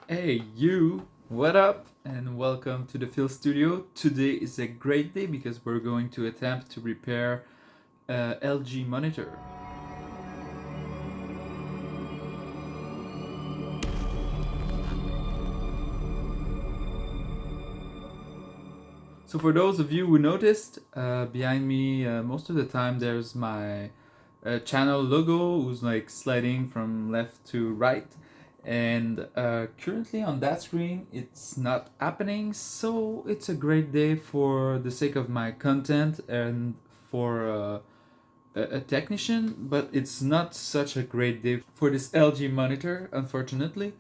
Hey you, what up? And welcome to the Phil Studio. Today is a great day because we're going to attempt to repair a LG monitor. So for those of you who noticed, behind me most of the time there's my channel logo who's like sliding from left to right. And currently on that screen it's not happening, so it's a great day for the sake of my content and for a technician, but it's not such a great day for this LG monitor, unfortunately.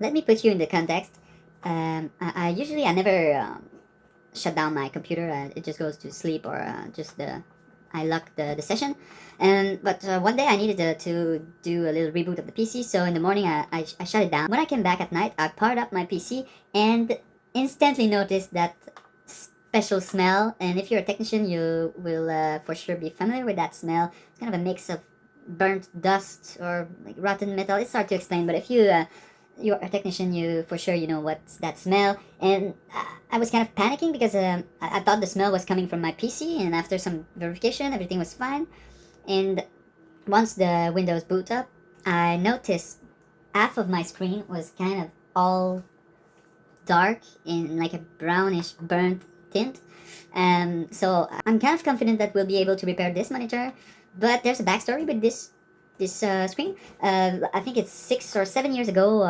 Let me put you in the context. I usually I never shut down my computer. It just goes to sleep or I lock the session. And but one day I needed to do a little reboot of the PC. So in the morning I shut it down. When I came back at night, I powered up my PC and instantly noticed that special smell. And if you're a technician, you will for sure be familiar with that smell. It's kind of a mix of burnt dust or like rotten metal. It's hard to explain, but if you're a technician, you for sure you know what's that smell. And I was kind of panicking because I thought the smell was coming from my PC, and after some verification, everything was fine. And once the Windows boot up, I noticed half of my screen was kind of all dark in like a brownish burnt tint. So I'm kind of confident that we'll be able to repair this monitor, but there's a backstory with this screen. I think it's 6 or 7 years ago.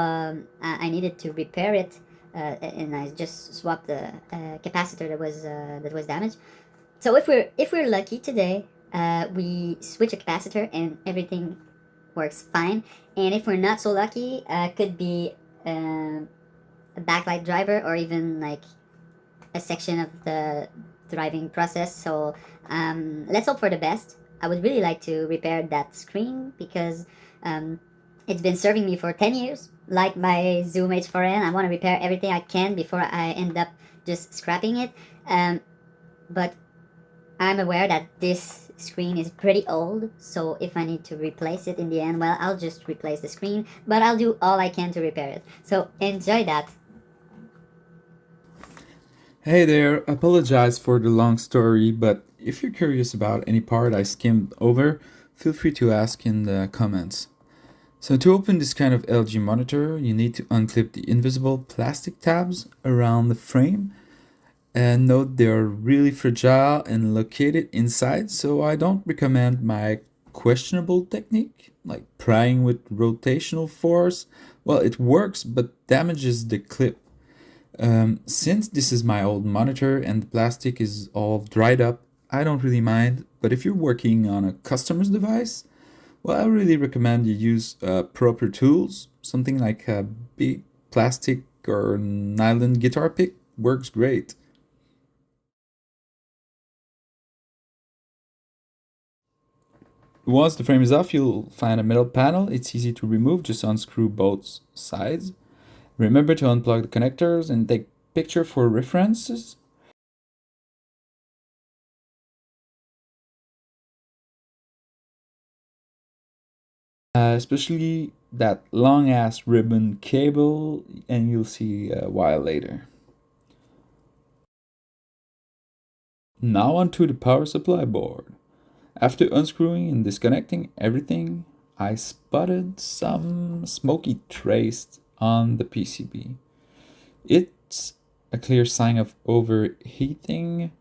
I needed to repair it, and I just swapped the capacitor that was damaged. So if we're lucky today, we switch a capacitor and everything works fine. And if we're not so lucky, could be a backlight driver or even like a section of the driving process. So let's hope for the best. I would really like to repair that screen because um, it's been serving me for 10 years. Like my Zoom H4n, I want to repair everything I can before I end up just scrapping it. But I'm aware that this screen is pretty old, so if I need to replace it in the end, well, I'll just replace the screen, but I'll do all I can to repair it. So enjoy that. Hey there, apologize for the long story, but if you're curious about any part I skimmed over, feel free to ask in the comments. So to open this kind of LG monitor, you need to unclip the invisible plastic tabs around the frame. And note they're really fragile and located inside, so I don't recommend my questionable technique, like prying with rotational force. Well, it works, but damages the clip. Since this is my old monitor and the plastic is all dried up, I don't really mind. But if you're working on a customer's device, well, I really recommend you use proper tools. Something like a big plastic or nylon guitar pick works great. Once the frame is off, you'll find a metal panel. It's easy to remove, just unscrew both sides. Remember to unplug the connectors and take picture for references. Especially that long ass ribbon cable, and you'll see why later. Now onto the power supply board. After unscrewing and disconnecting everything, I spotted some smoky trace on the PCB. It's a clear sign of overheating,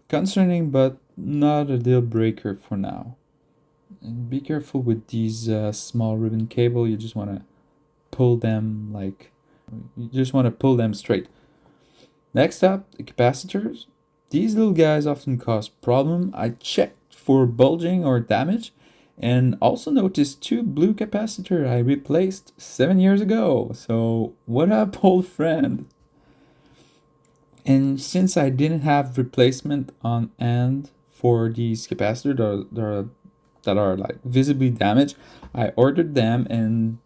concerning but not a deal breaker for now. And be careful with these small ribbon cable. You just want to pull them straight. Next up, the capacitors. These little guys often cause problem. I checked for bulging or damage and also noticed two blue capacitor I replaced 7 years ago. So what up, old friend? And since I didn't have replacement on hand for these capacitors that are like visibly damaged, I ordered them and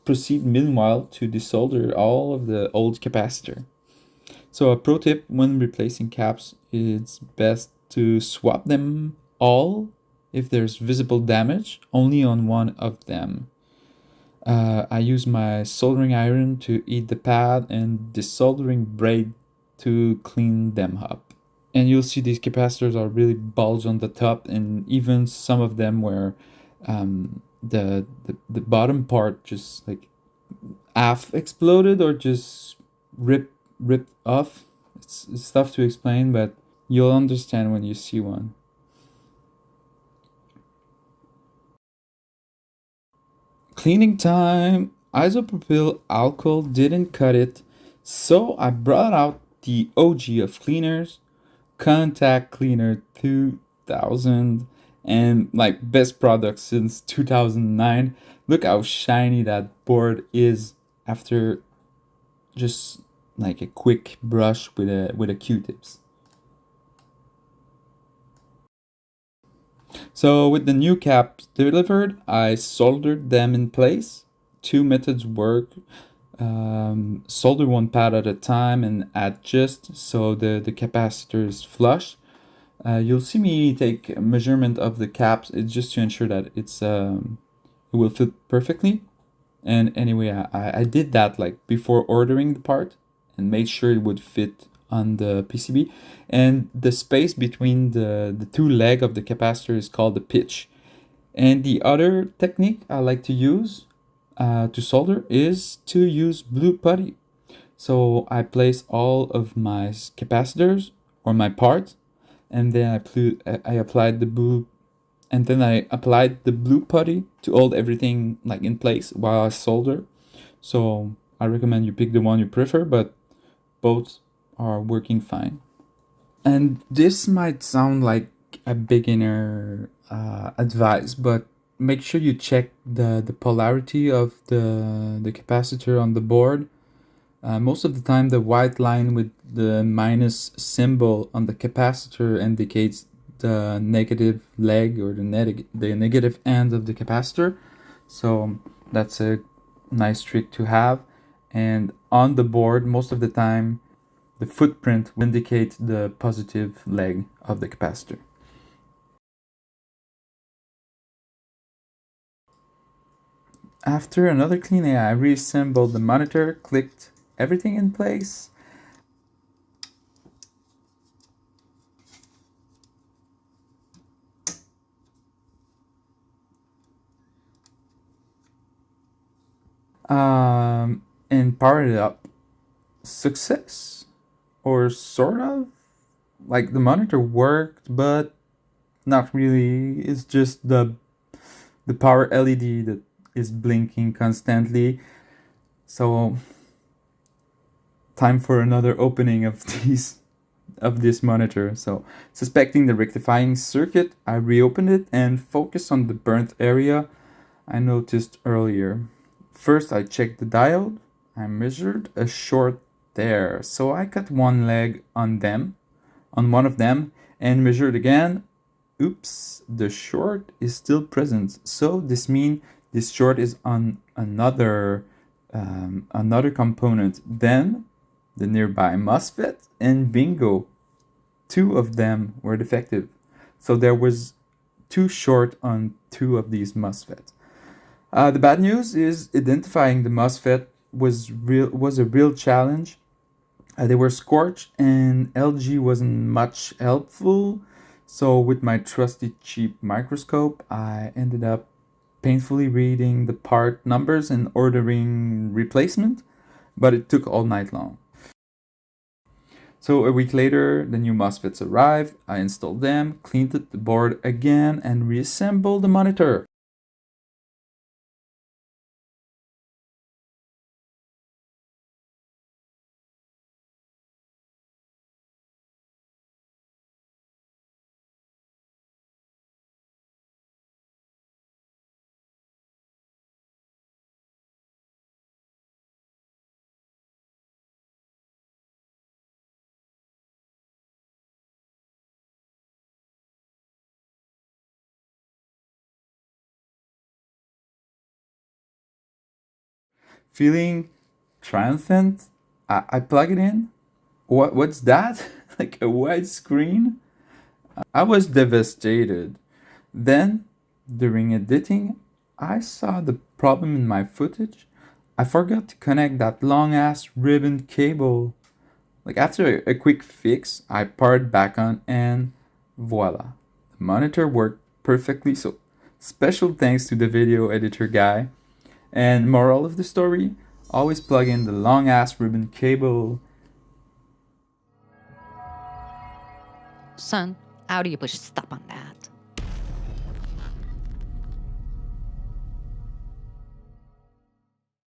proceed meanwhile to desolder all of the old capacitor. So a pro tip when replacing caps, it's best to swap them all if there's visible damage only on one of them. I use my soldering iron to eat the pad and the soldering braid to clean them up. And you'll see these capacitors are really bulged on the top, and even some of them where the bottom part just like half exploded or just ripped off. It's tough to explain, but you'll understand when you see one. Cleaning time. Isopropyl alcohol didn't cut it, so I brought out the OG of cleaners, Contact Cleaner 2000, and like best product since 2009. Look how shiny that board is after just like a quick brush with a Q-tips. So with the new caps delivered, I soldered them in place. Two methods work. Solder one pad at a time and adjust so the capacitor is flush. You'll see me take a measurement of the caps. It's just to ensure that it will fit perfectly. And anyway, I did that like before ordering the part and made sure it would fit on the PCB. And the space between the two leg of the capacitor is called the pitch. And the other technique I like to use to solder is to use blue putty. So I place all of my capacitors or my parts, and then I applied the blue, and then I applied the blue putty to hold everything like in place while I solder. So I recommend you pick the one you prefer, but both are working fine. And this might sound like a beginner advice, but make sure you check the polarity of the capacitor on the board. Most of the time, the white line with the minus symbol on the capacitor indicates the negative leg or the negative end of the capacitor. So that's a nice trick to have. And on the board, most of the time, the footprint will indicate the positive leg of the capacitor. After another cleaning, I reassembled the monitor, clicked everything in place. And powered it up. Success, or sort of. Like the monitor worked, but not really. It's just the power LED that is blinking constantly. So time for another opening of this monitor. So suspecting the rectifying circuit, I reopened it and focused on the burnt area I noticed earlier. First, I checked the diode. I measured a short there, so I cut one leg on one of them, and measured again. Oops, the short is still present. So this means this short is on another component. Then the nearby MOSFET, and bingo, two of them were defective. So there was two short on two of these MOSFETs. The bad news is identifying the MOSFET was a real challenge. They were scorched, and LG wasn't much helpful. So with my trusty cheap microscope, I ended up painfully reading the part numbers and ordering replacement, but it took all night long. So a week later, the new MOSFETs arrived. I installed them, cleaned the board again, and reassembled the monitor. Feeling triumphant, I plug it in. What's that? Like a wide screen? I was devastated. Then, during editing, I saw the problem in my footage. I forgot to connect that long ass ribbon cable. Like after a quick fix, I powered back on and voila. The monitor worked perfectly, so special thanks to the video editor guy. And moral of the story, always plug in the long ass ribbon cable. Son, how do you push stop on that?